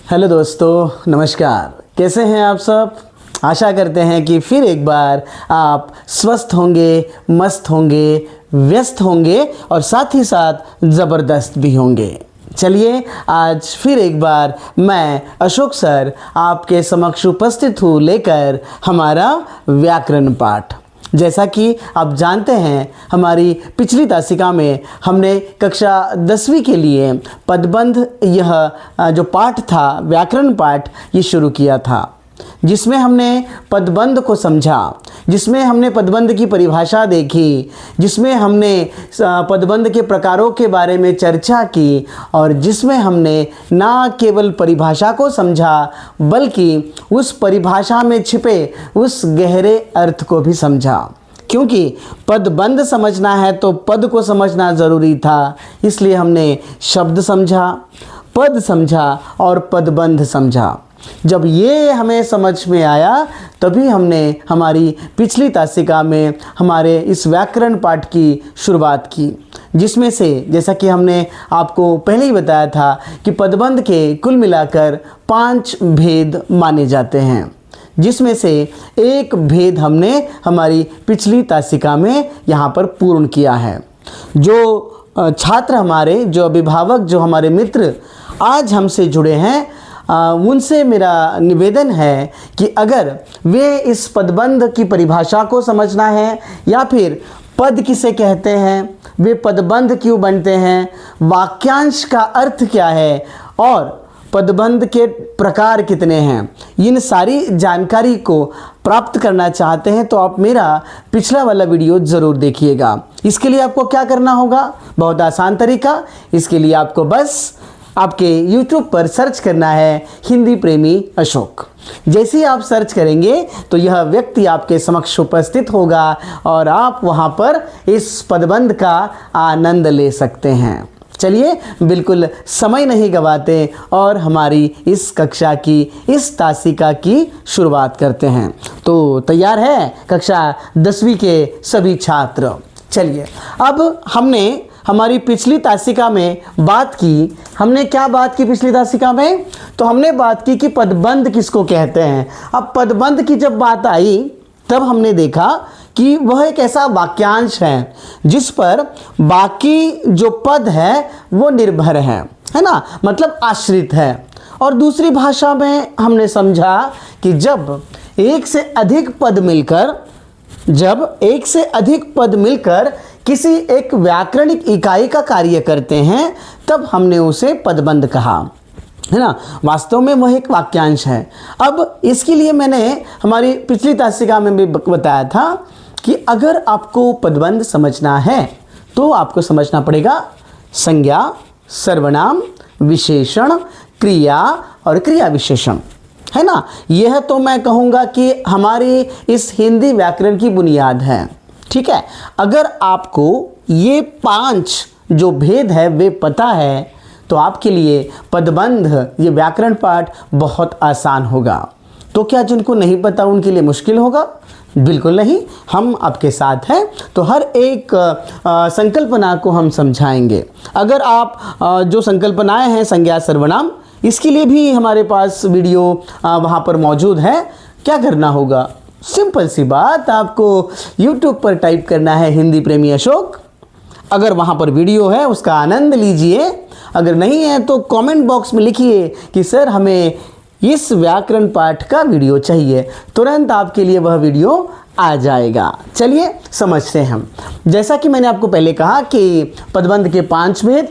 Hello दोस्तों, नमस्कार। कैसे हैं आप सब? आशा करते हैं कि फिर एक बार आप स्वस्थ होंगे, मस्त होंगे, व्यस्त होंगे और साथ ही साथ ज़बरदस्त भी होंगे। चलिए, आज फिर एक बार मैं अशोक सर आपके समक्ष उपस्थित हूँ लेकर हमारा व्याकरण पाठ। जैसा कि आप जानते हैं, हमारी पिछली तासिका में हमने कक्षा 10वीं के लिए पदबंध यह जो पाठ था, व्याकरण पाठ, ये शुरू किया था, जिसमें हमने पदबंध को समझा, जिसमें हमने पदबंध की परिभाषा देखी, जिसमें हमने पदबंध के प्रकारों के बारे में चर्चा की और जिसमें हमने ना केवल परिभाषा को समझा बल्कि उस परिभाषा में छिपे उस गहरे अर्थ को भी समझा। क्योंकि पदबंध समझना है तो पद को समझना ज़रूरी था, इसलिए हमने शब्द समझा, पद समझा और पदबंध समझा। जब ये हमें समझ में आया तभी हमने हमारी पिछली तासिका में हमारे इस व्याकरण पाठ की शुरुआत की, जिसमें से जैसा कि हमने आपको पहले ही बताया था कि पदबंध के कुल मिलाकर 5 भेद माने जाते हैं, जिसमें से एक भेद हमने हमारी पिछली तासिका में यहाँ पर पूर्ण किया है। जो छात्र हमारे, जो अभिभावक, जो हमारे मित्र आज हमसे जुड़े हैं, उनसे मेरा निवेदन है कि अगर वे इस पदबंध की परिभाषा को समझना है या फिर पद किसे कहते हैं, वे पदबंध क्यों बनते हैं, वाक्यांश का अर्थ क्या है और पदबंध के प्रकार कितने हैं, इन सारी जानकारी को प्राप्त करना चाहते हैं तो आप मेरा पिछला वाला वीडियो ज़रूर देखिएगा। इसके लिए आपको क्या करना होगा? बहुत आसान तरीका। इसके लिए आपको बस आपके YouTube पर सर्च करना है हिंदी प्रेमी अशोक। जैसे ही आप सर्च करेंगे तो यह व्यक्ति आपके समक्ष उपस्थित होगा और आप वहां पर इस पदबंध का आनंद ले सकते हैं। चलिए, बिल्कुल समय नहीं गवाते और हमारी इस कक्षा की, इस तासिका की शुरुआत करते हैं। तो तैयार है कक्षा 10वीं के सभी छात्र? चलिए, अब हमने हमारी पिछली तासिका में बात की। हमने क्या बात की पिछली तासिका में? तो हमने बात की कि पदबंध किसको कहते हैं। अब पदबंध की जब बात आई तब हमने देखा कि वह एक ऐसा वाक्यांश है जिस पर बाकी जो पद है वो निर्भर है ना, मतलब आश्रित है। और दूसरी भाषा में हमने समझा कि जब एक से अधिक पद मिलकर किसी एक व्याकरणिक इकाई का कार्य करते हैं तब हमने उसे पदबंध कहा, है ना। वास्तव में वह एक वाक्यांश है। अब इसके लिए मैंने हमारी पिछली तासिका में भी बताया था कि अगर आपको पदबंध समझना है तो आपको समझना पड़ेगा संज्ञा, सर्वनाम, विशेषण, क्रिया और क्रिया विशेषण, है ना। यह तो मैं कहूँगा कि हमारी इस हिंदी व्याकरण की बुनियाद है, ठीक है। अगर आपको ये 5 जो भेद है वे पता है तो आपके लिए पदबंध, ये व्याकरण पाठ बहुत आसान होगा। तो क्या जिनको नहीं पता उनके लिए मुश्किल होगा? बिल्कुल नहीं, हम आपके साथ हैं। तो हर एक संकल्पना को हम समझाएंगे। अगर आप जो संकल्पनाएं हैं संज्ञा, सर्वनाम, इसके लिए भी हमारे पास वीडियो वहाँ पर मौजूद है। क्या करना होगा? सिंपल सी बात, आपको YouTube पर टाइप करना है हिंदी प्रेमी अशोक। अगर वहाँ पर वीडियो है उसका आनंद लीजिए, अगर नहीं है तो कमेंट बॉक्स में लिखिए कि सर हमें इस व्याकरण पाठ का वीडियो चाहिए, तुरंत आपके लिए वह वीडियो आ जाएगा। चलिए समझते हैं हम। जैसा कि मैंने आपको पहले कहा कि पदबंध के 5 भेद,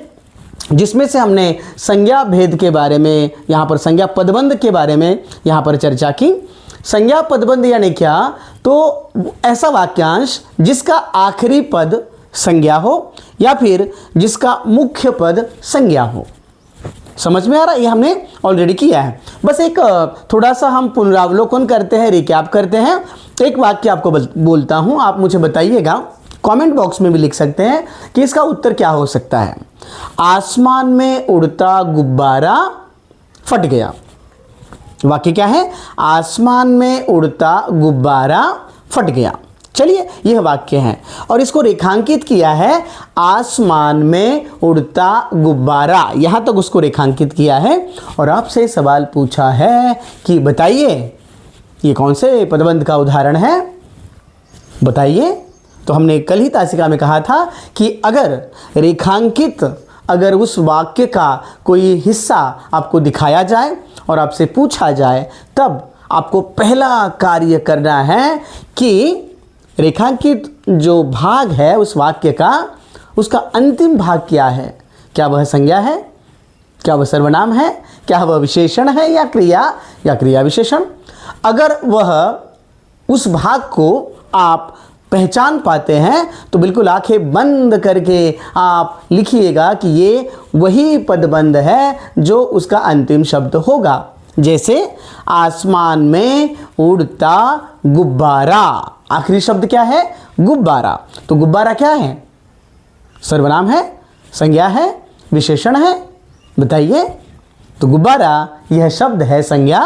जिसमें से हमने संज्ञा भेद के बारे में, यहाँ पर संज्ञा पदबंध के बारे में यहाँ पर चर्चा की। संज्ञा पदबंध यानी क्या? तो ऐसा वाक्यांश जिसका आखिरी पद संज्ञा हो या फिर जिसका मुख्य पद संज्ञा हो। समझ में आ रहा है? ये हमने ऑलरेडी किया है। बस एक थोड़ा सा हम पुनरावलोकन करते हैं, रिकैप करते हैं। एक वाक्य आपको बोलता हूँ, आप मुझे बताइएगा, कमेंट बॉक्स में भी लिख सकते हैं कि इसका उत्तर क्या हो सकता है। आसमान में उड़ता गुब्बारा फट गया। वाक्य क्या है? आसमान में उड़ता गुब्बारा फट गया। चलिए, यह वाक्य है और इसको रेखांकित किया है आसमान में उड़ता गुब्बारा। यहां तक उसको रेखांकित किया है और आपसे सवाल पूछा है कि बताइए ये कौन से पदबंध का उदाहरण है, बताइए। तो हमने कल ही तासिका में कहा था कि अगर उस वाक्य का कोई हिस्सा आपको दिखाया जाए और आपसे पूछा जाए, तब आपको पहला कार्य करना है कि रेखांकित जो भाग है उस वाक्य का, उसका अंतिम भाग क्या है। क्या वह संज्ञा है, क्या वह सर्वनाम है, क्या वह विशेषण है या क्रिया विशेषण। अगर वह उस भाग को आप पहचान पाते हैं तो बिल्कुल आंखें बंद करके आप लिखिएगा कि ये वही पदबंध है जो उसका अंतिम शब्द होगा। जैसे आसमान में उड़ता गुब्बारा, आखिरी शब्द क्या है, गुब्बारा। तो गुब्बारा क्या है, सर्वनाम है, संज्ञा है, विशेषण है, बताइए। तो गुब्बारा यह शब्द है संज्ञा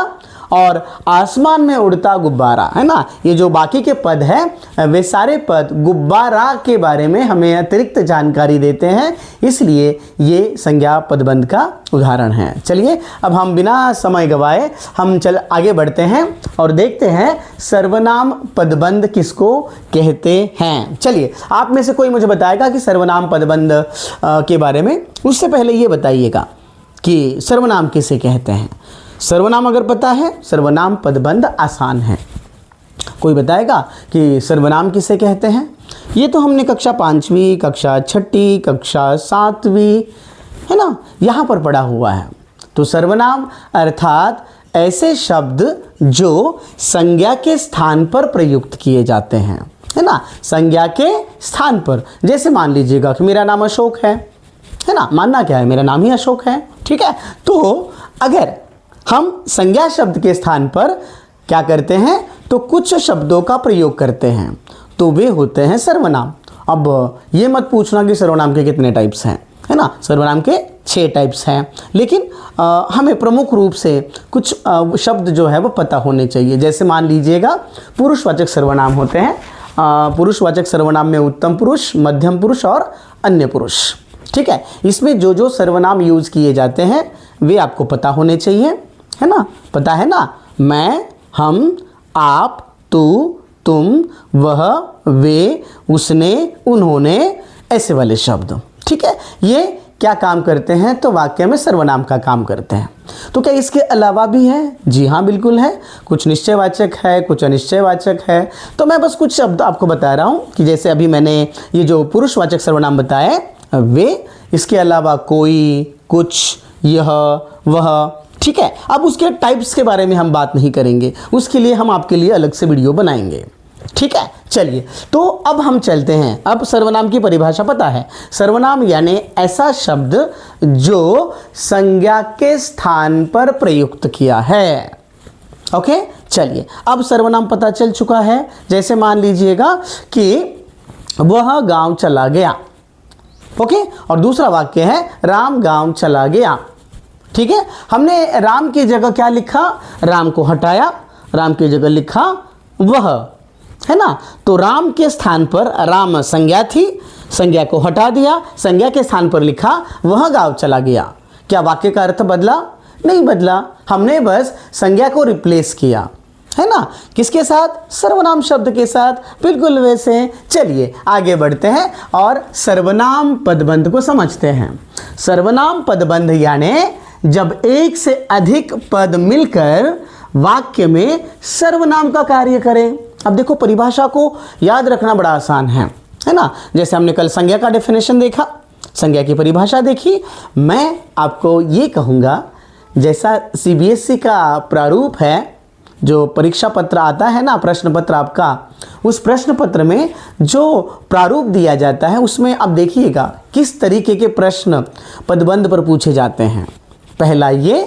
और आसमान में उड़ता गुब्बारा है ना, ये जो बाकी के पद हैं वे सारे पद गुब्बारा के बारे में हमें अतिरिक्त जानकारी देते हैं, इसलिए ये संज्ञा पदबंध का उदाहरण है। चलिए अब हम बिना समय गवाए हम आगे बढ़ते हैं और देखते हैं सर्वनाम पदबंध किसको कहते हैं। चलिए, आप में से कोई मुझे बताएगा कि सर्वनाम पदबंध के बारे में। उससे पहले ये बताइएगा कि सर्वनाम किसे कहते हैं। सर्वनाम अगर पता है, सर्वनाम पदबंध आसान है। कोई बताएगा कि सर्वनाम किसे कहते हैं। ये तो हमने कक्षा 5वीं, कक्षा 6ठी, कक्षा 7वीं है ना, यहाँ पर पढ़ा हुआ है। तो सर्वनाम अर्थात ऐसे शब्द जो संज्ञा के स्थान पर प्रयुक्त किए जाते हैं, है ना, संज्ञा के स्थान पर। जैसे मान लीजिएगा कि मेरा नाम अशोक है ना, मानना क्या है, मेरा नाम ही अशोक है, ठीक है। तो अगर हम संज्ञा शब्द के स्थान पर क्या करते हैं, तो कुछ शब्दों का प्रयोग करते हैं, तो वे होते हैं सर्वनाम। अब ये मत पूछना कि सर्वनाम के कितने टाइप्स हैं, है ना, सर्वनाम के 6 टाइप्स हैं, लेकिन हमें प्रमुख रूप से कुछ शब्द जो है वो पता होने चाहिए। जैसे मान लीजिएगा पुरुषवाचक सर्वनाम होते हैं। पुरुषवाचक सर्वनाम में उत्तम पुरुष, मध्यम पुरुष और अन्य पुरुष, ठीक है। इसमें जो जो सर्वनाम यूज किए जाते हैं वे आपको पता होने चाहिए, है ना, पता है ना, मैं, हम, आप, तू, तुम, वह, वे, उसने, उन्होंने, ऐसे वाले शब्द, ठीक है। ये क्या काम करते हैं, तो वाक्य में सर्वनाम का काम करते हैं। तो क्या इसके अलावा भी है? जी हाँ, बिल्कुल है। कुछ निश्चयवाचक है, कुछ अनिश्चयवाचक है। तो मैं बस कुछ शब्द आपको बता रहा हूँ कि जैसे अभी मैंने ये जो पुरुषवाचक सर्वनाम बताए वे, इसके अलावा कोई, कुछ, यह, वह, ठीक है। अब उसके टाइप्स के बारे में हम बात नहीं करेंगे, उसके लिए हम आपके लिए अलग से वीडियो बनाएंगे, ठीक है। चलिए, तो अब हम चलते हैं। अब सर्वनाम की परिभाषा पता है। सर्वनाम यानी ऐसा शब्द जो संज्ञा के स्थान पर प्रयुक्त किया है। ओके, चलिए, अब सर्वनाम पता चल चुका है। जैसे मान लीजिएगा कि वह गांव चला गया, ओके, और दूसरा वाक्य है राम गांव चला गया, ठीक है। हमने राम की जगह क्या लिखा, राम को हटाया, राम की जगह लिखा वह, है ना। तो राम के स्थान पर राम संज्ञा थी, संज्ञा को हटा दिया, संज्ञा के स्थान पर लिखा वह गांव चला गया। क्या वाक्य का अर्थ बदला? नहीं बदला, हमने बस संज्ञा को रिप्लेस किया, है ना, किसके साथ, सर्वनाम शब्द के साथ, बिल्कुल वैसे। चलिए आगे बढ़ते हैं और सर्वनाम पदबंध को समझते हैं। सर्वनाम पदबंध यानी जब एक से अधिक पद मिलकर वाक्य में सर्वनाम का कार्य करें। अब देखो, परिभाषा को याद रखना बड़ा आसान है ना। जैसे हमने कल संज्ञा का डेफिनेशन देखा, संज्ञा की परिभाषा देखी। मैं आपको ये कहूँगा, जैसा सीबीएसई का प्रारूप है, जो परीक्षा पत्र आता है ना, प्रश्न पत्र आपका, उस प्रश्न पत्र में जो प्रारूप दिया जाता है उसमें आप देखिएगा किस तरीके के प्रश्न पदबंध पर पूछे जाते हैं। पहला ये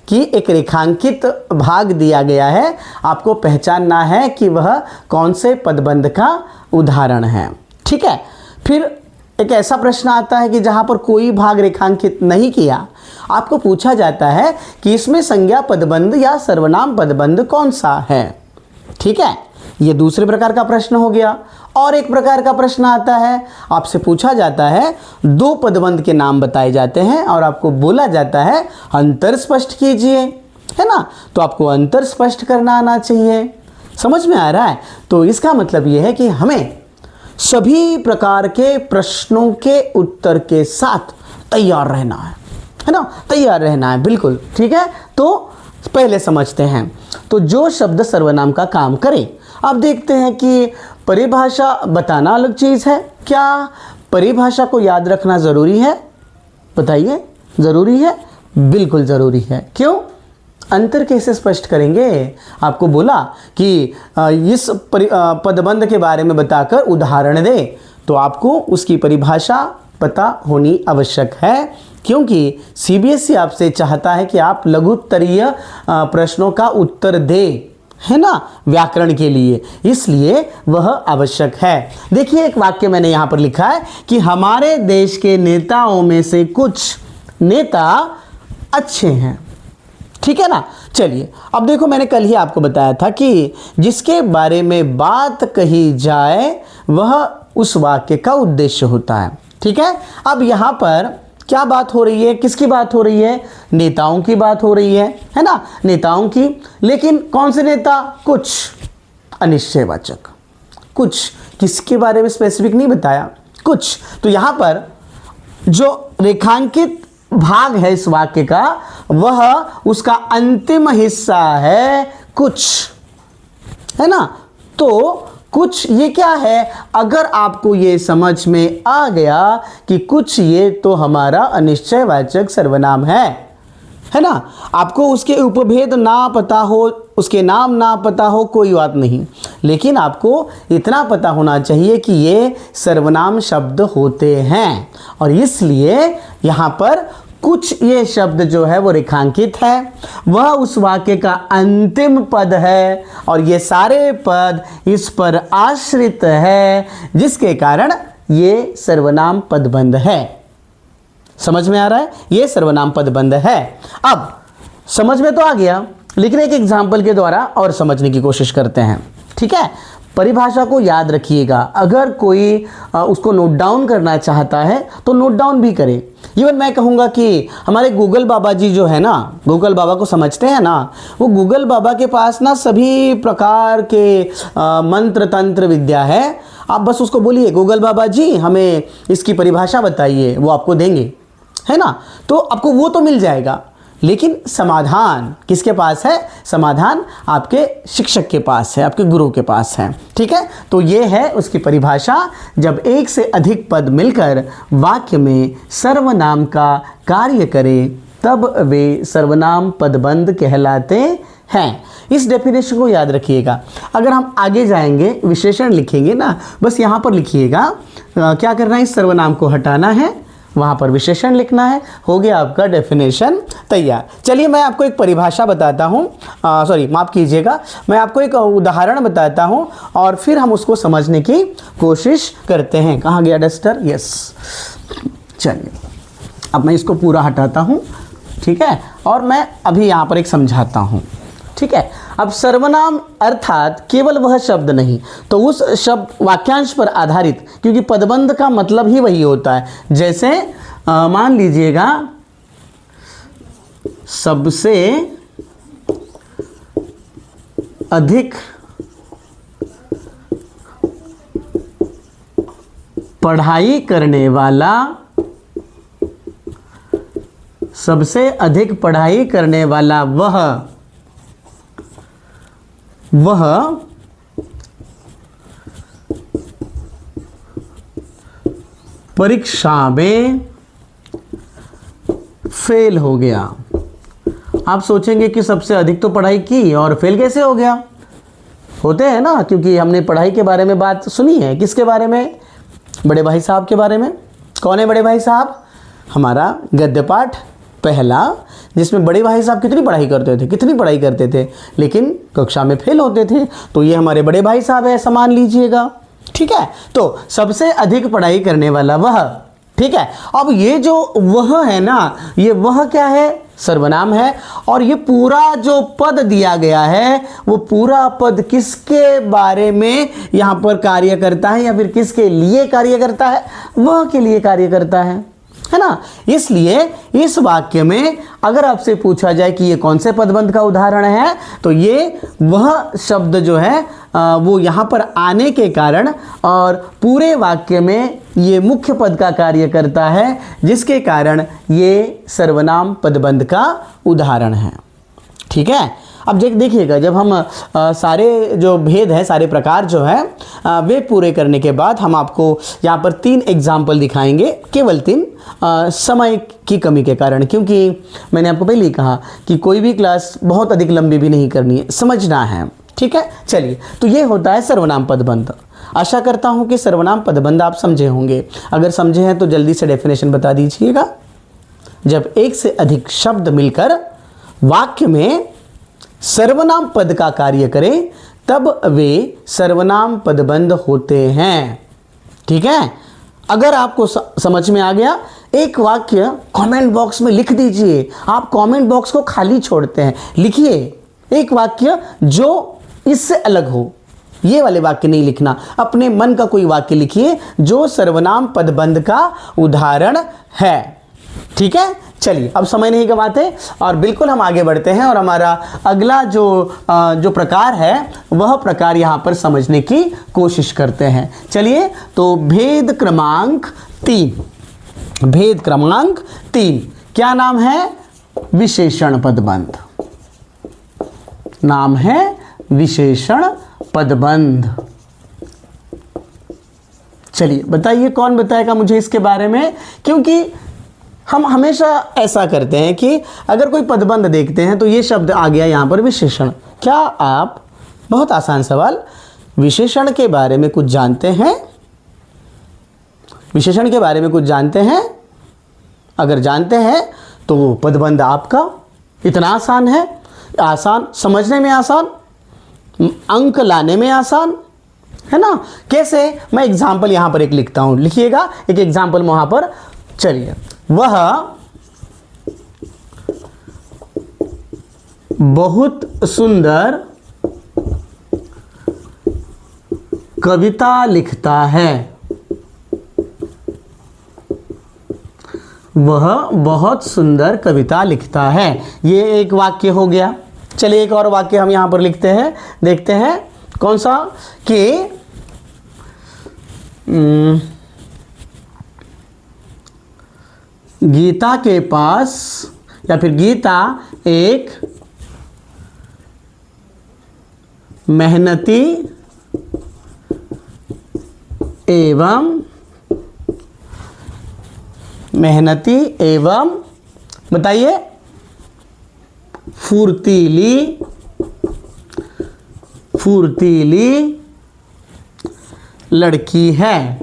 कि एक रेखांकित भाग दिया गया है, आपको पहचानना है कि वह कौन से पदबंध का उदाहरण है, ठीक है। फिर एक ऐसा प्रश्न आता है कि जहाँ पर कोई भाग रेखांकित नहीं किया, आपको पूछा जाता है कि इसमें संज्ञा पदबंध या सर्वनाम पदबंध कौन सा है, ठीक है। ये दूसरे प्रकार का प्रश्न हो गया। और एक प्रकार का प्रश्न आता है, आपसे पूछा जाता है, दो पदबंध के नाम बताए जाते हैं और आपको बोला जाता है अंतर स्पष्ट कीजिए, है ना। तो आपको अंतर स्पष्ट करना आना चाहिए। समझ में आ रहा है। तो इसका मतलब ये है कि हमें सभी प्रकार के प्रश्नों के उत्तर के साथ तैयार रहना है ना, तैयार रहना है, बिल्कुल ठीक है। तो पहले समझते हैं, तो जो शब्द सर्वनाम का काम करे। अब देखते हैं कि परिभाषा बताना अलग चीज़ है, क्या परिभाषा को याद रखना ज़रूरी है? बताइए, ज़रूरी है? बिल्कुल ज़रूरी है। क्यों? अंतर कैसे स्पष्ट करेंगे? आपको बोला कि इस पदबंध के बारे में बताकर उदाहरण दे, तो आपको उसकी परिभाषा पता होनी आवश्यक है, क्योंकि सीबीएसई आपसे चाहता है कि आप लघुत्तरीय प्रश्नों का उत्तर दें, है ना, व्याकरण के लिए, इसलिए वह आवश्यक है। देखिए एक वाक्य मैंने यहाँ पर लिखा है कि हमारे देश के नेताओं में से कुछ नेता अच्छे हैं, ठीक है ना। चलिए अब देखो, मैंने कल ही आपको बताया था कि जिसके बारे में बात कही जाए वह उस वाक्य का उद्देश्य होता है, ठीक है। अब यहाँ पर क्या बात हो रही है, किसकी बात हो रही है? नेताओं की बात हो रही है ना, नेताओं की। लेकिन कौन से नेता? कुछ अनिश्चयवाचक, कुछ, किसके बारे में स्पेसिफिक नहीं बताया, कुछ। तो यहाँ पर जो रेखांकित भाग है इस वाक्य का, वह उसका अंतिम हिस्सा है कुछ, है ना। तो कुछ ये क्या है? अगर आपको ये समझ में आ गया कि कुछ, ये तो हमारा अनिश्चयवाचक सर्वनाम है ना। आपको उसके उपभेद ना पता हो, उसके नाम ना पता हो, कोई बात नहीं, लेकिन आपको इतना पता होना चाहिए कि ये सर्वनाम शब्द होते हैं, और इसलिए यहाँ पर कुछ ये शब्द जो है वो रेखांकित है, वह उस वाक्य का अंतिम पद है, और ये सारे पद इस पर आश्रित है, जिसके कारण ये सर्वनाम पदबंध है। समझ में आ रहा है? ये सर्वनाम पदबंध है। अब समझ में तो आ गया, लेकिन एक एग्जाम्पल के द्वारा और समझने की कोशिश करते हैं, ठीक है। परिभाषा को याद रखिएगा, अगर कोई उसको नोट डाउन करना चाहता है तो नोट डाउन भी करे। इवन मैं कहूँगा कि हमारे गूगल बाबा जी जो है ना, गूगल बाबा को समझते हैं ना, वो गूगल बाबा के पास ना सभी प्रकार के मंत्र तंत्र विद्या है। आप बस उसको बोलिए गूगल बाबा जी हमें इसकी परिभाषा बताइए, वो आपको देंगे, है ना। तो आपको वो तो मिल जाएगा, लेकिन समाधान किसके पास है? समाधान आपके शिक्षक के पास है, आपके गुरु के पास है, ठीक है। तो ये है उसकी परिभाषा। जब एक से अधिक पद मिलकर वाक्य में सर्वनाम का कार्य करें, तब वे सर्वनाम पदबंध कहलाते हैं। इस डेफिनेशन को याद रखिएगा। अगर हम आगे जाएंगे, विशेषण लिखेंगे ना, बस यहाँ पर लिखिएगा, क्या करना है? इस सर्वनाम को हटाना है, वहाँ पर विशेषण लिखना है, हो गया आपका डेफिनेशन तैयार। चलिए मैं आपको एक परिभाषा बताता हूँ, सॉरी माफ़ कीजिएगा, मैं आपको एक उदाहरण बताता हूँ और फिर हम उसको समझने की कोशिश करते हैं। कहाँ गया डस्टर? यस, चलिए अब मैं इसको पूरा हटाता हूँ, ठीक है, और मैं अभी यहाँ पर एक समझाता हूँ, ठीक है। अब सर्वनाम अर्थात केवल वह शब्द नहीं, तो उस शब्द वाक्यांश पर आधारित, क्योंकि पदबंध का मतलब ही वही होता है। जैसे मान लीजिएगा सबसे अधिक पढ़ाई करने वाला, सबसे अधिक पढ़ाई करने वाला वह परीक्षा में फेल हो गया। आप सोचेंगे कि सबसे अधिक तो पढ़ाई की और फेल कैसे हो गया? होते हैं ना, क्योंकि हमने पढ़ाई के बारे में बात सुनी है। किसके बारे में? बड़े भाई साहब के बारे में। कौन है बड़े भाई साहब? हमारा गद्य पाठ पहला, जिसमें बड़े भाई साहब कितनी पढ़ाई करते थे, लेकिन कक्षा में फेल होते थे। तो ये हमारे बड़े भाई साहब है, ऐसा मान लीजिएगा, ठीक है। तो सबसे अधिक पढ़ाई करने वाला वह, ठीक है। अब ये जो वह है ना, ये वह क्या है, सर्वनाम है। और ये पूरा जो पद दिया गया है वो पूरा पद किसके बारे में यहां पर कार्य करता है या फिर किसके लिए कार्य करता है, वह के लिए कार्य करता है ना। इसलिए इस वाक्य में अगर आपसे पूछा जाए कि ये कौन से पदबंध का उदाहरण है, तो ये वह शब्द जो है वो यहाँ पर आने के कारण और पूरे वाक्य में ये मुख्य पद का कार्य करता है, जिसके कारण ये सर्वनाम पदबंध का उदाहरण है। ठीक है। अब देखिएगा, जब हम सारे जो भेद है, सारे प्रकार जो है वे पूरे करने के बाद हम आपको यहाँ पर 3 एग्जाम्पल दिखाएंगे, केवल 3, समय की कमी के कारण, क्योंकि मैंने आपको पहले ही कहा कि कोई भी क्लास बहुत अधिक लंबी भी नहीं करनी है, समझना है। ठीक है। चलिए, तो ये होता है सर्वनाम पदबंध। आशा करता हूँ कि सर्वनाम पदबंध आप समझे होंगे। अगर समझे हैं तो जल्दी से डेफिनेशन बता दीजिएगा। जब एक से अधिक शब्द मिलकर वाक्य में सर्वनाम पद का कार्य करें तब वे सर्वनाम पदबंध होते हैं। ठीक है। अगर आपको समझ में आ गया, एक वाक्य कमेंट बॉक्स में लिख दीजिए। आप कमेंट बॉक्स को खाली छोड़ते हैं, लिखिए एक वाक्य जो इससे अलग हो। ये वाले वाक्य नहीं लिखना, अपने मन का कोई वाक्य लिखिए जो सर्वनाम पदबंध का उदाहरण है। ठीक है। चलिए, अब समय नहीं गंवाते और बिल्कुल हम आगे बढ़ते हैं और हमारा अगला जो प्रकार है वह प्रकार यहाँ पर समझने की कोशिश करते हैं। चलिए, तो भेद क्रमांक 3। भेद क्रमांक 3 क्या नाम है? विशेषण पदबंध। नाम है विशेषण पदबंध। चलिए बताइए, कौन बताएगा मुझे इसके बारे में? क्योंकि हम हमेशा ऐसा करते हैं कि अगर कोई पदबंध देखते हैं तो ये शब्द आ गया यहाँ पर विशेषण। क्या आप, बहुत आसान सवाल, विशेषण के बारे में कुछ जानते हैं? विशेषण के बारे में कुछ जानते हैं? अगर जानते हैं तो पदबंध आपका इतना आसान है, आसान, समझने में आसान, अंक लाने में आसान, है ना। कैसे? मैं एग्जाम्पल यहाँ पर एक लिखता हूँ, लिखिएगा एक एग्जाम्पल वहाँ पर। चलिए, वह बहुत सुंदर कविता लिखता है। वह बहुत सुंदर कविता लिखता है। ये एक वाक्य हो गया। चलिए, एक और वाक्य हम यहां पर लिखते हैं, देखते हैं कौन सा, कि गीता के पास, या फिर गीता एक मेहनती एवं बताइए फुर्तीली लड़की है।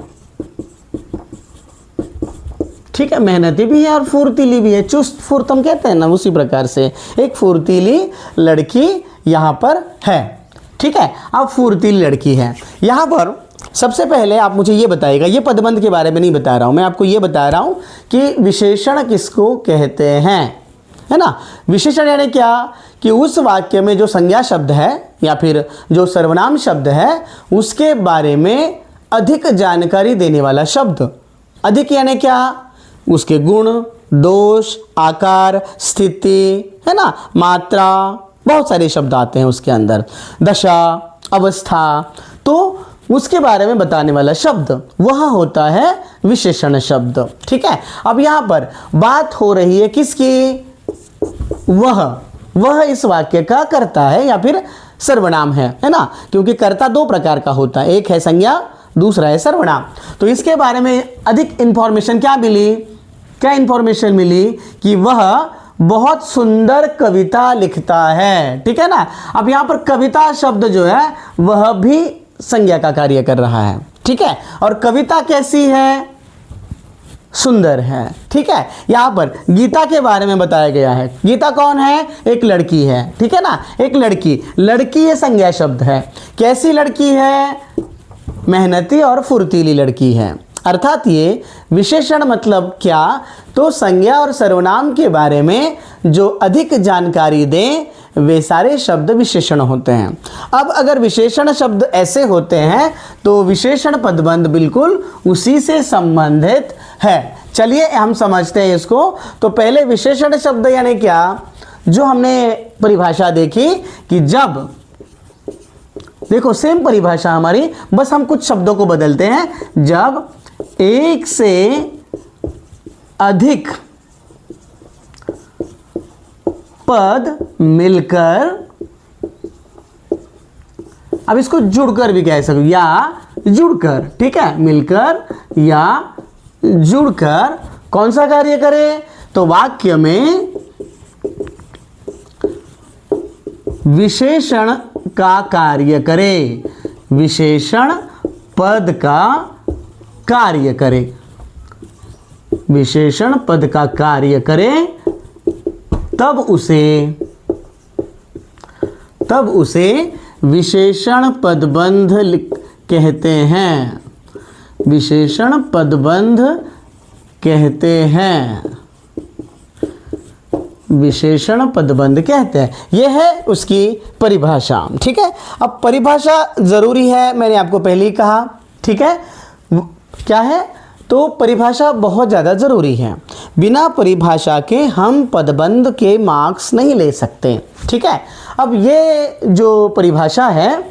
ठीक है, मेहनती भी है और फुर्तीली भी है, चुस्त फुर्त हम कहते हैं ना, उसी प्रकार से एक फुर्तीली लड़की यहाँ पर है। ठीक है, अब फुर्तीली लड़की है। यहाँ पर सबसे पहले आप मुझे ये बताइएगा, ये पदबंध के बारे में नहीं बता रहा हूँ मैं, आपको ये बता रहा हूँ कि विशेषण किसको कहते हैं, है ना। विशेषण यानी क्या, कि उस वाक्य में जो संज्ञा शब्द है या फिर जो सर्वनाम शब्द है उसके बारे में अधिक जानकारी देने वाला शब्द। अधिक यानी क्या, उसके गुण, दोष, आकार, स्थिति, है ना, मात्रा, बहुत सारे शब्द आते हैं उसके अंदर, दशा, अवस्था, तो उसके बारे में बताने वाला शब्द वह होता है विशेषण शब्द। ठीक है। अब यहाँ पर बात हो रही है किसकी? वह इस वाक्य का कर्ता है या फिर सर्वनाम है ना, क्योंकि कर्ता 2 प्रकार का होता है, एक है संज्ञा, दूसरा है सर्वनाम। तो इसके बारे में अधिक इंफॉर्मेशन क्या मिली? क्या इंफॉर्मेशन मिली? कि वह बहुत सुंदर कविता लिखता है। ठीक है ना। अब यहाँ पर कविता शब्द जो है वह भी संज्ञा का कार्य कर रहा है। ठीक है, और कविता कैसी है? सुंदर है। ठीक है, यहाँ पर गीता के बारे में बताया गया है। गीता कौन है? एक लड़की है। ठीक है ना, एक लड़की ये संज्ञा शब्द है। कैसी लड़की है? मेहनती और फुर्तीली लड़की है। अर्थात ये विशेषण मतलब क्या, तो संज्ञा और सर्वनाम के बारे में जो अधिक जानकारी दें वे सारे शब्द विशेषण होते हैं। अब अगर विशेषण शब्द ऐसे होते हैं तो विशेषण पदबंध बिल्कुल उसी से संबंधित है। चलिए हम समझते हैं इसको। तो पहले विशेषण शब्द यानी क्या, जो हमने परिभाषा देखी कि जब, देखो सेम परिभाषा हमारी, बस हम कुछ शब्दों को बदलते हैं। जब एक से अधिक पद मिलकर, अब इसको जुड़कर भी कह सकते या जुड़कर, ठीक है, मिलकर या जुड़कर कौन सा कार्य करे, तो वाक्य में विशेषण का कार्य करे, विशेषण पद का कार्य करे, विशेषण पद का कार्य करे, तब उसे विशेषण पदबंध कहते हैं, विशेषण पदबंध कहते हैं, विशेषण पदबंध कहते हैं। यह है उसकी परिभाषा, ठीक है। अब परिभाषा जरूरी है, मैंने आपको पहले ही कहा, ठीक है। क्या है, तो परिभाषा बहुत ज़्यादा ज़रूरी है। बिना परिभाषा के हम पदबंध के मार्क्स नहीं ले सकते, ठीक है। अब ये जो परिभाषा है,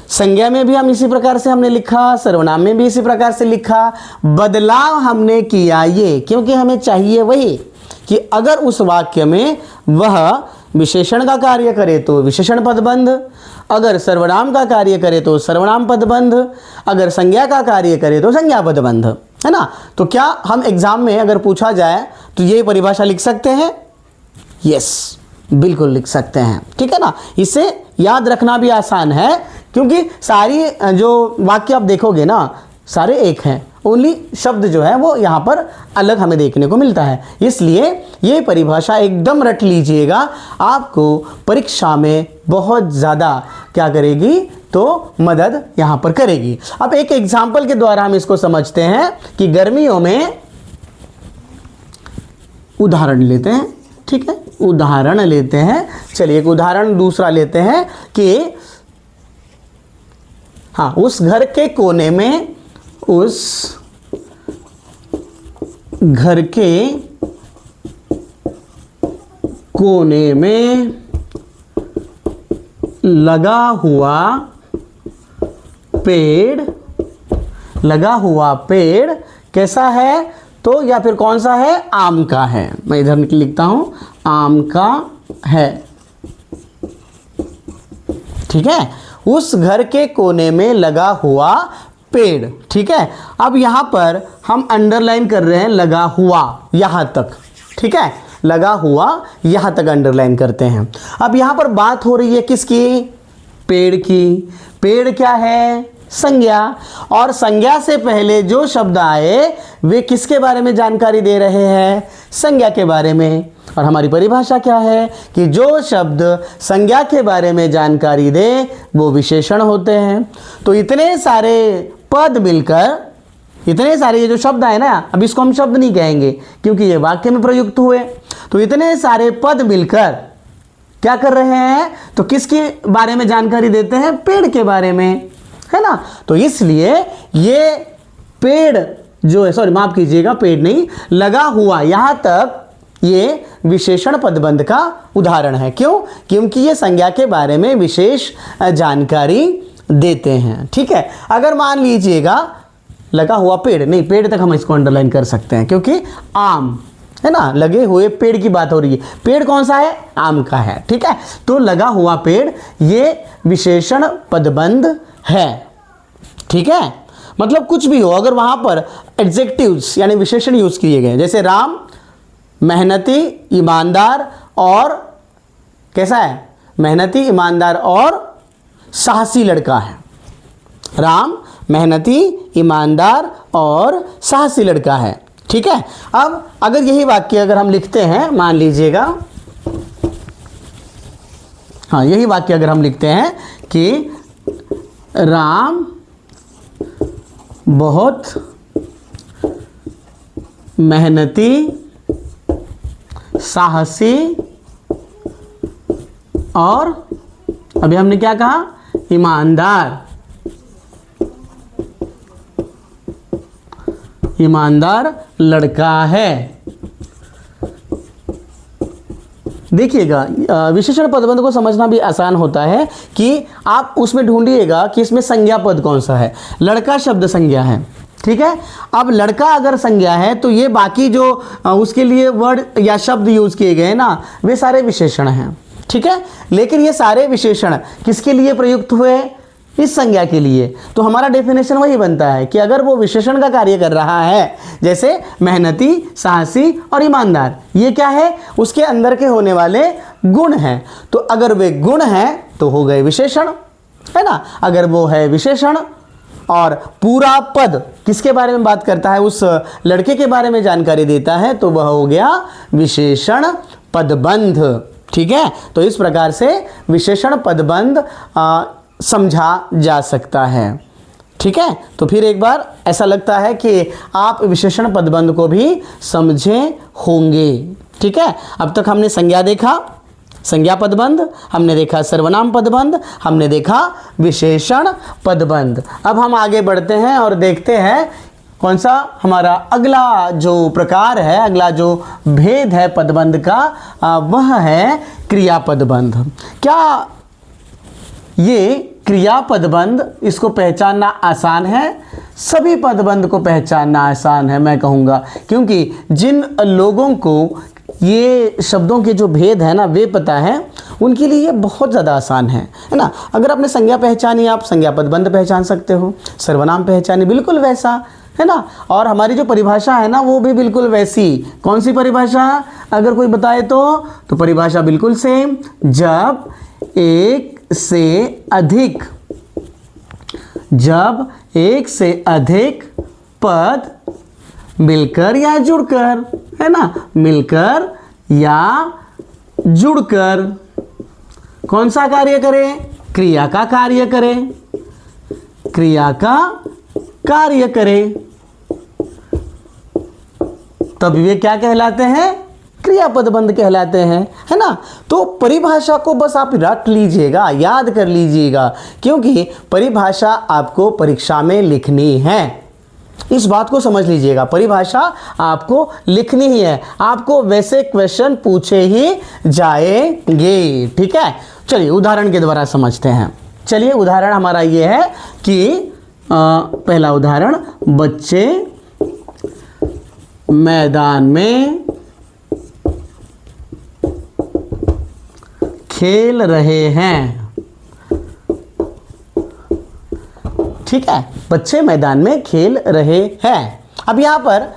संज्ञा में भी हम इसी प्रकार से हमने लिखा, सर्वनाम में भी इसी प्रकार से लिखा। बदलाव हमने किया ये, क्योंकि हमें चाहिए वही कि अगर उस वाक्य में वह विशेषण का कार्य करे तो विशेषण पदबंध, अगर सर्वनाम का कार्य करे तो सर्वनाम पदबंध, अगर संज्ञा का कार्य करे तो संज्ञा पदबंध, है ना। तो क्या हम एग्जाम में अगर पूछा जाए तो ये परिभाषा लिख सकते हैं? यस, बिल्कुल लिख सकते हैं, ठीक है ना। इसे याद रखना भी आसान है, क्योंकि सारी जो वाक्य आप देखोगे ना, सारे एक हैं, ओनली शब्द जो है वो यहाँ पर अलग हमें देखने को मिलता है। इसलिए ये परिभाषा एकदम रट लीजिएगा, आपको परीक्षा में बहुत ज़्यादा क्या करेगी, तो मदद यहाँ पर करेगी। अब एक एग्जाम्पल के द्वारा हम इसको समझते हैं कि गर्मियों में, उदाहरण लेते हैं, ठीक है, उदाहरण लेते हैं। चलिए एक उदाहरण दूसरा लेते हैं कि हाँ, उस घर के कोने में, उस घर के कोने में लगा हुआ पेड़, लगा हुआ पेड़ कैसा है, तो या फिर कौन सा है, आम का है। मैं इधर लिखता हूं, आम का है, ठीक है। उस घर के कोने में लगा हुआ पेड़, ठीक है। अब यहां पर हम अंडरलाइन कर रहे हैं लगा हुआ, यहां तक, ठीक है, लगा हुआ यहां तक अंडरलाइन करते हैं। अब यहां पर बात हो रही है किसकी, पेड़ की। पेड़ क्या है, संज्ञा, और संज्ञा से पहले जो शब्द आए वे किसके बारे में जानकारी दे रहे हैं, संज्ञा के बारे में। और हमारी परिभाषा क्या है कि जो शब्द संज्ञा के बारे में जानकारी दे वो विशेषण होते हैं। तो इतने सारे पद मिलकर, इतने सारे ये जो शब्द आए ना, अब इसको हम शब्द नहीं कहेंगे क्योंकि ये वाक्य में प्रयुक्त हुए, तो इतने सारे पद मिलकर क्या कर रहे हैं, तो किसके बारे में जानकारी देते हैं, पेड़ के बारे में, है ना। तो इसलिए ये पेड़ जो है, सॉरी माफ कीजिएगा, पेड़ नहीं, लगा हुआ, यहां तक ये विशेषण पदबंध का उदाहरण है। क्यों, क्योंकि ये संज्ञा के बारे में विशेष जानकारी देते हैं, ठीक है। अगर मान लीजिएगा लगा हुआ पेड़, नहीं पेड़ तक हम इसको अंडरलाइन कर सकते हैं क्योंकि आम है ना, लगे हुए पेड़ की बात हो रही है, पेड़ कौन सा है, आम का है, ठीक है। तो लगा हुआ पेड़ ये विशेषण पदबंध है, ठीक है। मतलब कुछ भी हो, अगर वहां पर एडजेक्टिव्स यानी विशेषण यूज किए गए, जैसे राम मेहनती, ईमानदार और कैसा है, मेहनती, ईमानदार और साहसी लड़का है। राम मेहनती, ईमानदार और साहसी लड़का है, ठीक है। अब अगर यही वाक्य अगर हम लिखते हैं, मान लीजिएगा, हाँ यही वाक्य अगर हम लिखते हैं कि राम बहुत मेहनती, साहसी और अभी हमने क्या कहा, ईमानदार। ईमानदार लड़का है। देखिएगा, विशेषण पदबंध को समझना भी आसान होता है कि आप उसमें ढूंढिएगा कि इसमें संज्ञा पद कौन सा है। लड़का शब्द संज्ञा है, ठीक है। अब लड़का अगर संज्ञा है तो ये बाकी जो उसके लिए वर्ड या शब्द यूज किए गए ना, वे सारे विशेषण हैं, ठीक है। लेकिन ये सारे विशेषण किसके लिए प्रयुक्त हुए, इस संज्ञा के लिए। तो हमारा डेफिनेशन वही बनता है कि अगर वो विशेषण का कार्य कर रहा है, जैसे मेहनती, साहसी और ईमानदार, ये क्या है, उसके अंदर के होने वाले गुण हैं। तो अगर वे गुण हैं तो हो गए विशेषण, है ना। अगर वो है विशेषण और पूरा पद किसके बारे में बात करता है, उस लड़के के बारे में जानकारी देता है, तो वह हो गया विशेषण पदबंध, ठीक है। तो इस प्रकार से विशेषण पदबंध समझा जा सकता है, ठीक है। तो फिर एक बार ऐसा लगता है कि आप विशेषण पदबंध को भी समझे होंगे, ठीक है। अब तक हमने संज्ञा देखा, संज्ञा पदबंध, हमने देखा सर्वनाम पदबंध, हमने देखा विशेषण पदबंध। अब हम आगे बढ़ते हैं और देखते हैं कौन सा हमारा अगला जो प्रकार है, अगला जो भेद है पदबंध का, वह है क्रिया पदबंध। क्या ये क्रिया पदबंध, इसको पहचानना आसान है? सभी पदबंध को पहचानना आसान है मैं कहूँगा, क्योंकि जिन लोगों को ये शब्दों के जो भेद है ना वे पता है, उनके लिए ये बहुत ज़्यादा आसान है ना। अगर आपने संज्ञा पहचानी, आप संज्ञा पदबंध पहचान सकते हो, सर्वनाम पहचानी, बिल्कुल वैसा, है ना। और हमारी जो परिभाषा है ना वो भी बिल्कुल वैसी। कौन सी परिभाषा अगर कोई बताए तो परिभाषा बिल्कुल सेम। जब एक से अधिक पद मिलकर या जुड़कर, है ना, मिलकर या जुड़कर कौन सा कार्य करें, क्रिया का कार्य करें, क्रिया का कार्य करें, तब वे क्या कहलाते हैं, क्रिया पदबंध कहलाते हैं, है ना। तो परिभाषा को बस आप रट लीजिएगा, याद कर लीजिएगा, क्योंकि परिभाषा आपको परीक्षा में लिखनी है। इस बात को समझ लीजिएगा, परिभाषा आपको लिखनी ही है, आपको वैसे क्वेश्चन पूछे ही जाएंगे, ठीक है। चलिए उदाहरण के द्वारा समझते हैं। चलिए उदाहरण हमारा ये है कि पहला उदाहरण, बच्चे मैदान में खेल रहे हैं, ठीक है। बच्चे मैदान में खेल रहे हैं। अब यहां पर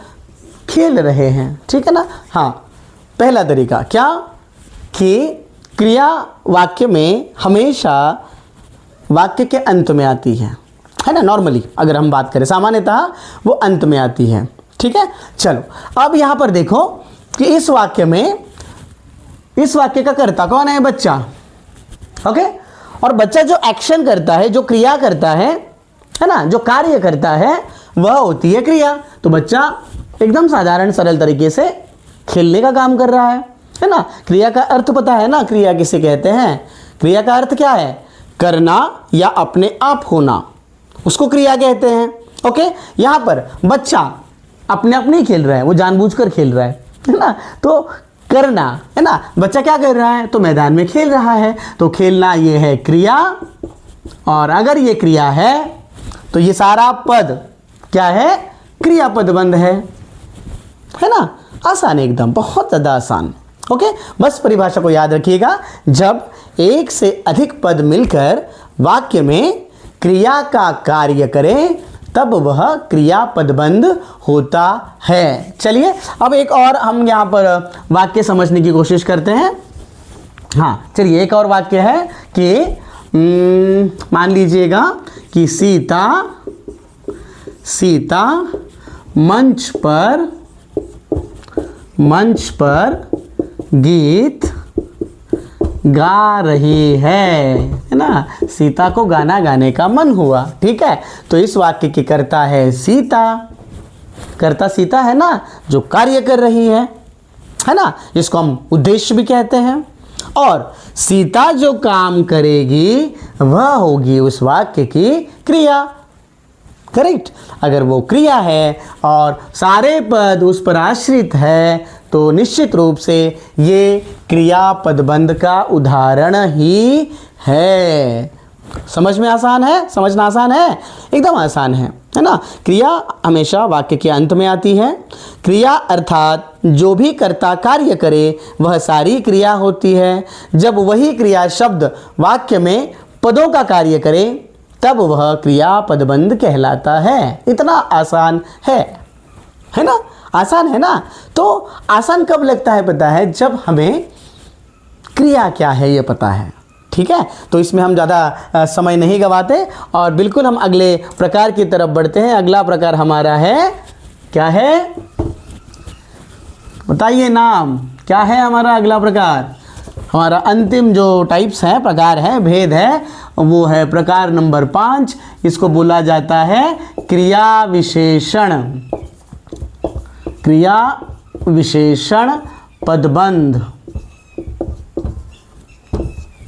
खेल रहे हैं, ठीक है ना। हाँ, पहला तरीका क्या कि क्रिया वाक्य में हमेशा वाक्य के अंत में आती है ना। नॉर्मली अगर हम बात करें, सामान्यतः वो अंत में आती है, ठीक है। चलो अब यहां पर देखो कि इस वाक्य का कर्ता कौन है, बच्चा, ओके। और बच्चा जो एक्शन करता है, जो क्रिया करता है ना, जो कार्य करता है, वह होती है क्रिया। तो बच्चा एकदम साधारण सरल तरीके से खेलने का काम कर रहा है ना। क्रिया का अर्थ पता है ना, क्रिया किसे कहते हैं, क्रिया का अर्थ क्या है, करना या अपने आप होना, उसको क्रिया कहते हैं, ओके। यहां पर बच्चा अपने आप नहीं खेल रहा है, वो जानबूझकर खेल रहा है ना। तो करना, है ना, बच्चा क्या कर रहा है, तो मैदान में खेल रहा है, तो खेलना ये है क्रिया। और अगर ये क्रिया है तो ये सारा पद क्या है, क्रिया पदबंध है ना। आसान, एकदम बहुत ज़्यादा आसान, ओके। बस परिभाषा को याद रखिएगा, जब एक से अधिक पद मिलकर वाक्य में क्रिया का कार्य करें तब वह क्रिया पदबंध होता है। चलिए अब एक और हम यहाँ पर वाक्य समझने की कोशिश करते हैं। हाँ चलिए, एक और वाक्य है कि मान लीजिएगा कि सीता मंच पर गीत गा रही है ना। सीता को गाना गाने का मन हुआ, ठीक है। तो इस वाक्य की कर्ता है सीता, कर्ता सीता है ना, जो कार्य कर रही है ना, जिसको हम उद्देश्य भी कहते हैं। और सीता जो काम करेगी वह होगी उस वाक्य की क्रिया। करेक्ट। अगर वो क्रिया है और सारे पद उस पर आश्रित है तो निश्चित रूप से ये क्रिया पदबंध का उदाहरण ही है। समझ में आसान है? समझना आसान है? एकदम आसान है ना। क्रिया हमेशा वाक्य के अंत में आती है। क्रिया अर्थात जो भी कर्ता कार्य करे वह सारी क्रिया होती है। जब वही क्रिया शब्द वाक्य में पदों का कार्य करे तब वह क्रिया पदबंध कहलाता है। इतना आसान है ना? आसान है ना? तो आसान कब लगता है पता है? जब हमें क्रिया क्या है ये पता है। ठीक है, तो इसमें हम ज़्यादा समय नहीं गवाते और बिल्कुल हम अगले प्रकार की तरफ बढ़ते हैं। अगला प्रकार हमारा है, क्या है बताइए नाम, क्या है हमारा अगला प्रकार? हमारा अंतिम जो टाइप्स है, प्रकार है, भेद है, वो है प्रकार नंबर 5। इसको बोला जाता है क्रिया विशेषण। क्रिया विशेषण पदबंध।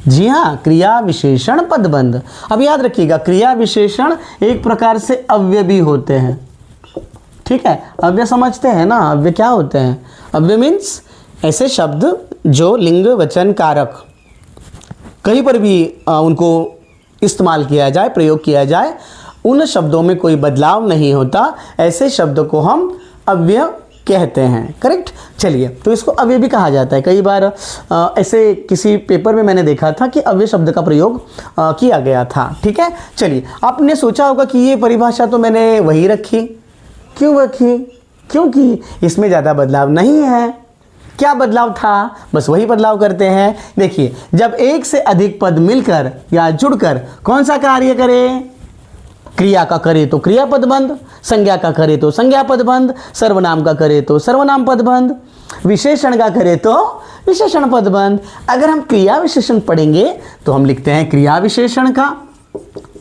जी हाँ, क्रिया विशेषण पदबंध। अब याद रखिएगा, क्रिया विशेषण एक प्रकार से अव्यय भी होते हैं। ठीक है, अव्यय समझते हैं ना? अव्यय क्या होते हैं? अव्यय मीन्स ऐसे शब्द जो लिंग वचन कारक कहीं पर भी उनको इस्तेमाल किया जाए, प्रयोग किया जाए, उन शब्दों में कोई बदलाव नहीं होता, ऐसे शब्द को हम अव्यय कहते हैं। करेक्ट। चलिए, तो इसको अव्यय भी कहा जाता है। कई बार ऐसे किसी पेपर में मैंने देखा था कि अव्यय शब्द का प्रयोग किया गया था। ठीक है, चलिए, आपने सोचा होगा कि ये परिभाषा तो मैंने वही रखी। क्यों रखी? क्योंकि इसमें ज़्यादा बदलाव नहीं है। क्या बदलाव था? बस वही बदलाव करते हैं। देखिए, जब एक से अधिक पद मिलकर या जुड़कर कौन सा कार्य करे? क्रिया का करे तो क्रिया पदबंध, संज्ञा का करे तो संज्ञा पदबंध, सर्वनाम का करे तो सर्वनाम पदबंध, विशेषण का करे तो विशेषण पदबंध। अगर हम क्रिया विशेषण पढ़ेंगे तो हम लिखते हैं क्रिया विशेषण का।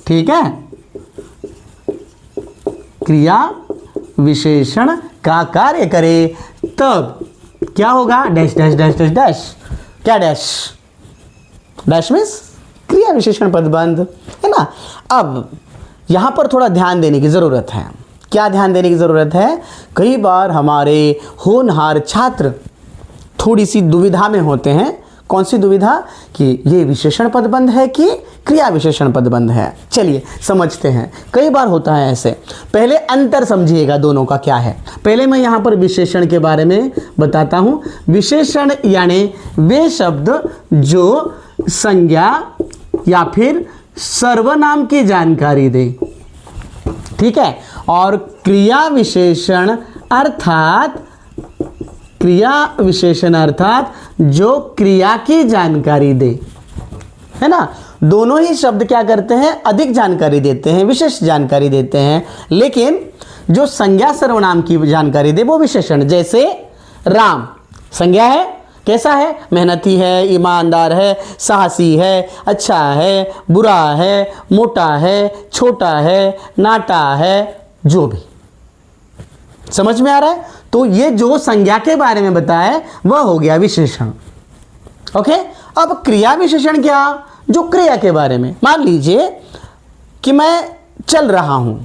ठीक है, क्रिया विशेषण का कार्य करे तब क्या होगा? Dash dash dash dash dash. क्या डैश? डैश मीन्स क्रिया विशेषण पदबंध, है ना। अब यहाँ पर थोड़ा ध्यान देने की ज़रूरत है। क्या ध्यान देने की ज़रूरत है? कई बार हमारे होनहार छात्र थोड़ी सी दुविधा में होते हैं। कौन सी दुविधा? कि ये विशेषण पदबंध है कि क्रिया विशेषण पदबंध है। चलिए समझते हैं। कई बार होता है ऐसे। पहले अंतर समझिएगा दोनों का क्या है। पहले मैं यहाँ पर विशेषण के बारे में बताता हूँ। विशेषण यानी वे शब्द जो संज्ञा या फिर सर्वनाम की जानकारी दे। ठीक है, और क्रिया विशेषण अर्थात जो क्रिया की जानकारी दे, है ना। दोनों ही शब्द क्या करते हैं? अधिक जानकारी देते हैं, विशेष जानकारी देते हैं। लेकिन जो संज्ञा सर्वनाम की जानकारी दे वो विशेषण। जैसे राम संज्ञा है, कैसा है? मेहनती है, ईमानदार है, साहसी है, अच्छा है, बुरा है, मोटा है, छोटा है, नाटा है, जो भी। समझ में आ रहा है? तो ये जो संज्ञा के बारे में बताया वह हो गया विशेषण। ओके। अब क्रिया विशेषण क्या? जो क्रिया के बारे में। मान लीजिए कि मैं चल रहा हूं।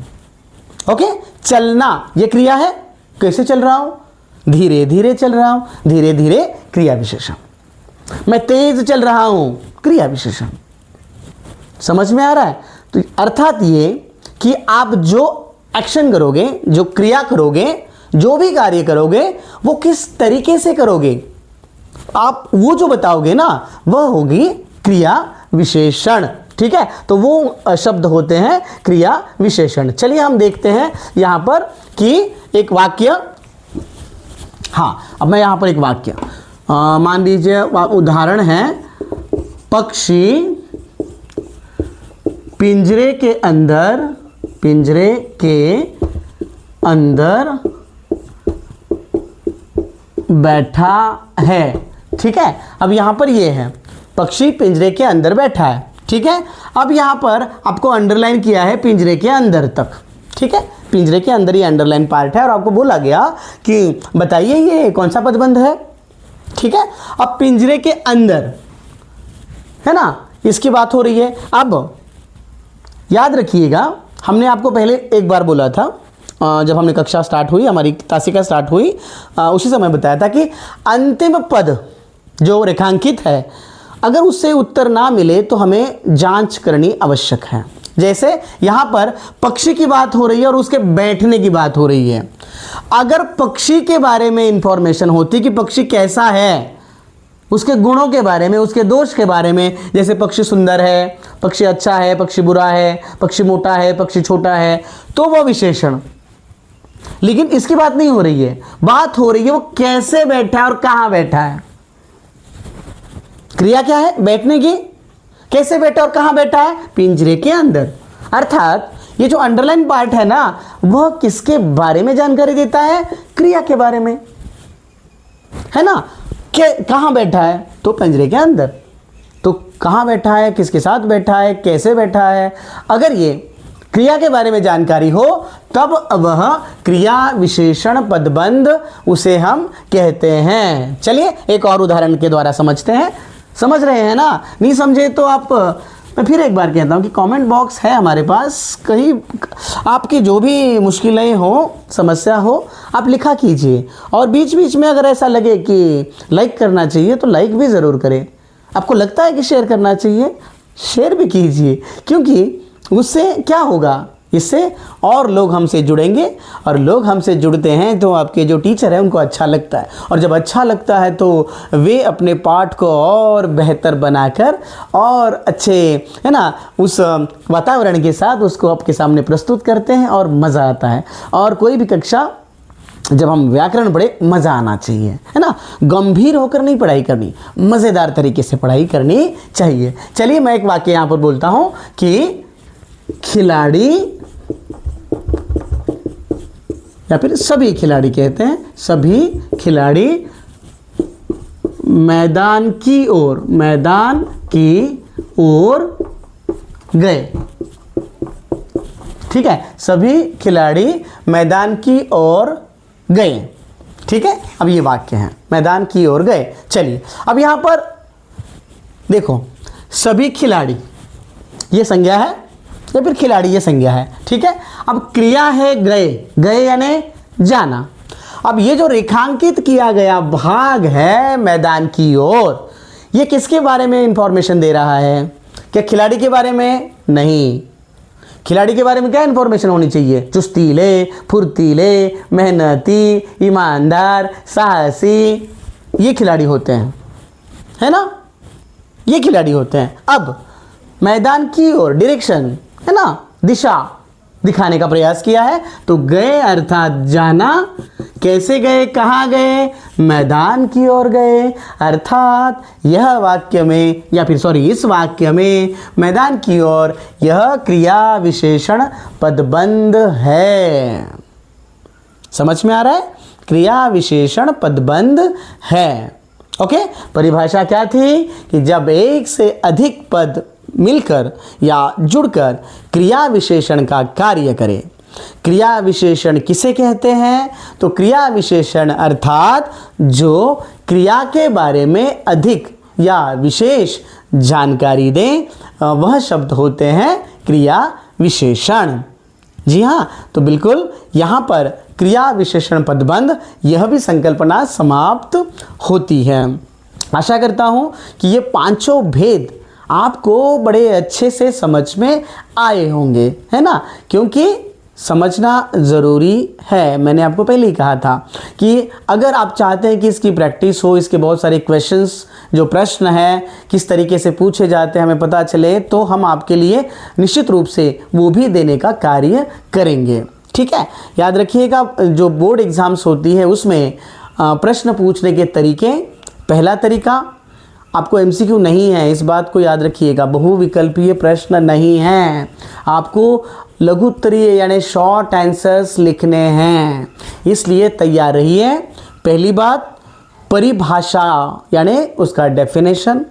ओके, चलना ये क्रिया है। कैसे चल रहा हूं? धीरे धीरे चल रहा हूं। धीरे धीरे क्रिया विशेषण। मैं तेज चल रहा हूं, क्रिया विशेषण। समझ में आ रहा है? तो अर्थात ये कि आप जो एक्शन करोगे, जो क्रिया करोगे, जो भी कार्य करोगे, वो किस तरीके से करोगे, आप वो जो बताओगे ना, वह होगी क्रिया विशेषण। ठीक है, तो वो शब्द होते हैं क्रिया विशेषण। चलिए हम देखते हैं यहां पर कि एक वाक्य। हाँ, अब मैं यहां पर एक वाक्य मान लीजिए, उदाहरण है, पक्षी पिंजरे के अंदर बैठा है। ठीक है, अब यहां पर ये है, पक्षी पिंजरे के अंदर बैठा है। ठीक है, अब यहां पर आपको अंडरलाइन किया है पिंजरे के अंदर तक। ठीक है, पिंजरे के अंदर ही अंडरलाइन पार्ट है और आपको बोला गया कि बताइए ये कौन सा पदबंध है। ठीक है, अब पिंजरे के अंदर है ना, इसकी बात हो रही है। अब याद रखिएगा, हमने आपको पहले एक बार बोला था जब हमने कक्षा स्टार्ट हुई, हमारी तासिका स्टार्ट हुई, उसी समय बताया था कि अंतिम पद जो रेखांकित है अगर उससे उत्तर ना मिले तो हमें जांच करनी आवश्यक है। जैसे यहाँ पर पक्षी की बात हो रही है और उसके बैठने की बात हो रही है। अगर पक्षी के बारे में इंफॉर्मेशन होती कि पक्षी कैसा है, उसके गुणों के बारे में, उसके दोष के बारे में, जैसे पक्षी सुंदर है, पक्षी अच्छा है, पक्षी बुरा है, पक्षी मोटा है, पक्षी छोटा है, तो वो विशेषण। लेकिन इसकी बात नहीं हो रही है, बात हो रही है वो कैसे बैठा है और कहां बैठा है। क्रिया क्या है? बैठने की। कैसे बैठा और कहां बैठा है? पिंजरे के अंदर। अर्थात ये जो अंडरलाइन पार्ट है ना, वह किसके बारे में जानकारी देता है? क्रिया के बारे में, है ना। कहां बैठा है? तो पिंजरे के अंदर। तो कहां बैठा है, किसके साथ बैठा है, कैसे बैठा है, अगर ये क्रिया के बारे में जानकारी हो तब वह क्रिया विशेषण पदबंध उसे हम कहते हैं। चलिए एक और उदाहरण के द्वारा समझते हैं। समझ रहे हैं ना? नहीं समझे तो आप, मैं फिर एक बार कहता हूँ कि कमेंट बॉक्स है हमारे पास, कहीं आपकी जो भी मुश्किलें हो, समस्या हो, आप लिखा कीजिए। और बीच बीच में अगर ऐसा लगे कि लाइक करना चाहिए तो लाइक भी ज़रूर करें। आपको लगता है कि शेयर करना चाहिए, शेयर भी कीजिए, क्योंकि उससे क्या होगा, इससे और लोग हमसे जुड़ेंगे और लोग हमसे जुड़ते हैं तो आपके जो टीचर हैं उनको अच्छा लगता है, और जब अच्छा लगता है तो वे अपने पाठ को और बेहतर बनाकर और अच्छे, है ना, उस वातावरण के साथ उसको आपके सामने प्रस्तुत करते हैं और मज़ा आता है। और कोई भी कक्षा जब हम व्याकरण पढ़े, मज़ा आना चाहिए, है ना। गंभीर होकर नहीं पढ़ाई करनी, मज़ेदार तरीके से पढ़ाई करनी चाहिए। चलिए मैं एक वाक्य यहाँ पर बोलता हूँ कि खिलाड़ी, या फिर सभी खिलाड़ी कहते हैं, सभी खिलाड़ी मैदान की ओर गए। ठीक है, सभी खिलाड़ी मैदान की ओर गए। ठीक है, अब ये वाक्य है, मैदान की ओर गए। चलिए अब यहां पर देखो, सभी खिलाड़ी ये संज्ञा है या फिर खिलाड़ी ये संज्ञा है। ठीक है, अब क्रिया है गए, गए यानी जाना। अब ये जो रेखांकित किया गया भाग है मैदान की ओर, ये किसके बारे में इंफॉर्मेशन दे रहा है? क्या खिलाड़ी के बारे में? नहीं। खिलाड़ी के बारे में क्या इंफॉर्मेशन होनी चाहिए? चुस्तीले, फुर्तीले, मेहनती, ईमानदार, साहसी, ये खिलाड़ी होते हैं, है ना, ये खिलाड़ी होते हैं। अब मैदान की ओर, डायरेक्शन, है ना, दिशा दिखाने का प्रयास किया है, तो गए अर्थात जाना। कैसे गए, कहाँ गए? मैदान की ओर गए। अर्थात यह वाक्य में, या फिर सॉरी, इस वाक्य में मैदान की ओर यह क्रिया विशेषण पदबंध है। समझ में आ रहा है? क्रिया विशेषण पदबंध है। ओके, परिभाषा क्या थी कि जब एक से अधिक पद मिलकर या जुड़कर क्रिया विशेषण का कार्य करे। क्रिया विशेषण किसे कहते हैं? तो क्रिया विशेषण अर्थात जो क्रिया के बारे में अधिक या विशेष जानकारी दें, वह शब्द होते हैं क्रिया विशेषण। जी हाँ, तो बिल्कुल यहाँ पर क्रिया विशेषण पदबंध, यह भी संकल्पना समाप्त होती है। आशा करता हूँ कि ये पांचों भेद आपको बड़े अच्छे से समझ में आए होंगे, है ना, क्योंकि समझना ज़रूरी है। मैंने आपको पहले ही कहा था कि अगर आप चाहते हैं कि इसकी प्रैक्टिस हो, इसके बहुत सारे क्वेश्चंस, जो प्रश्न हैं किस तरीके से पूछे जाते हैं हमें पता चले, तो हम आपके लिए निश्चित रूप से वो भी देने का कार्य करेंगे। ठीक है, याद रखिएगा, जो बोर्ड एग्ज़ाम्स होती है उसमें प्रश्न पूछने के तरीके, पहला तरीका आपको एमसीक्यू नहीं है, इस बात को याद रखिएगा, बहुविकल्पीय प्रश्न नहीं है, आपको लघु उत्तरीय यानी शॉर्ट आंसर्स लिखने हैं, इसलिए तैयार रहिए। पहली बात, परिभाषा यानी उसका डेफिनेशन,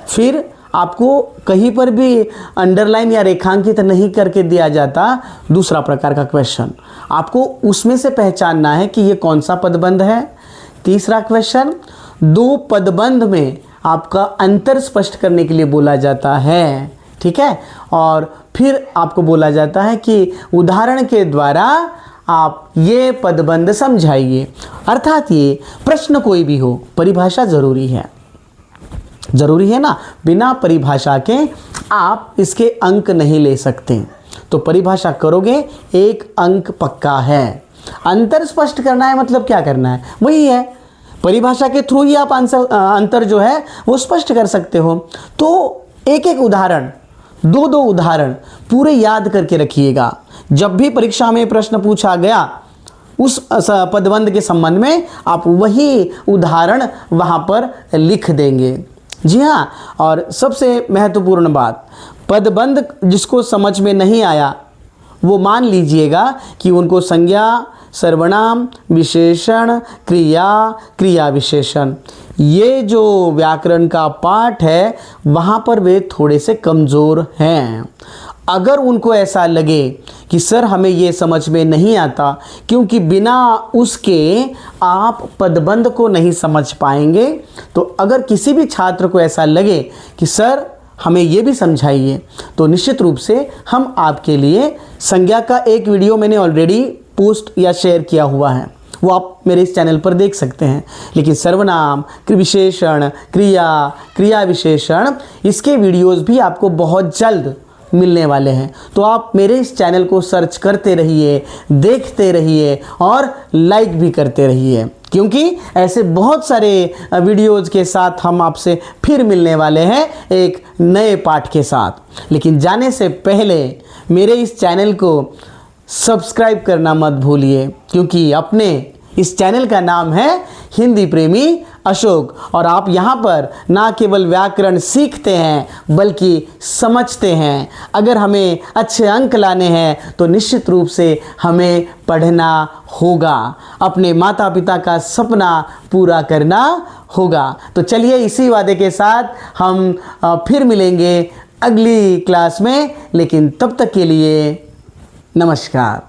फिर आपको कहीं पर भी अंडरलाइन या रेखांकित नहीं करके दिया जाता दूसरा प्रकार का क्वेश्चन, आपको उसमें से पहचानना है कि ये कौन सा पदबंध है। तीसरा क्वेश्चन, दो पदबंध में आपका अंतर स्पष्ट करने के लिए बोला जाता है, ठीक है। और फिर आपको बोला जाता है कि उदाहरण के द्वारा आप ये पदबंध समझाइए। अर्थात ये प्रश्न कोई भी हो, परिभाषा जरूरी है, जरूरी है ना। बिना परिभाषा के आप इसके अंक नहीं ले सकते। तो परिभाषा करोगे, एक अंक पक्का है। अंतर स्पष्ट करना है मतलब क्या करना है, वही है, परिभाषा के थ्रू ही आप अंतर जो है वो स्पष्ट कर सकते हो। तो एक एक उदाहरण, दो दो उदाहरण पूरे याद करके रखिएगा। जब भी परीक्षा में प्रश्न पूछा गया उस पदबंध के संबंध में आप वही उदाहरण वहाँ पर लिख देंगे। जी हाँ, और सबसे महत्वपूर्ण बात, पदबंध जिसको समझ में नहीं आया वो मान लीजिएगा कि उनको संज्ञा, सर्वनाम, विशेषण, क्रिया, क्रिया विशेषण, ये जो व्याकरण का पाठ है वहाँ पर वे थोड़े से कमज़ोर हैं। अगर उनको ऐसा लगे कि सर हमें ये समझ में नहीं आता क्योंकि बिना उसके आप पदबंध को नहीं समझ पाएंगे, तो अगर किसी भी छात्र को ऐसा लगे कि सर हमें ये भी समझाइए, तो निश्चित रूप से हम आपके लिए संज्ञा का एक वीडियो मैंने ऑलरेडी पोस्ट या शेयर किया हुआ है, वो आप मेरे इस चैनल पर देख सकते हैं। लेकिन सर्वनाम, विशेषण, क्रिया, क्रिया विशेषण, इसके वीडियोस भी आपको बहुत जल्द मिलने वाले हैं। तो आप मेरे इस चैनल को सर्च करते रहिए, देखते रहिए और लाइक भी करते रहिए, क्योंकि ऐसे बहुत सारे वीडियोज़ के साथ हम आपसे फिर मिलने वाले हैं एक नए पाठ के साथ। लेकिन जाने से पहले मेरे इस चैनल को सब्सक्राइब करना मत भूलिए, क्योंकि अपने इस चैनल का नाम है हिंदी प्रेमी अशोक, और आप यहाँ पर ना केवल व्याकरण सीखते हैं बल्कि समझते हैं। अगर हमें अच्छे अंक लाने हैं तो निश्चित रूप से हमें पढ़ना होगा, अपने माता पिता का सपना पूरा करना होगा। तो चलिए इसी वादे के साथ हम फिर मिलेंगे अगली क्लास में, लेकिन तब तक के लिए नमस्कार।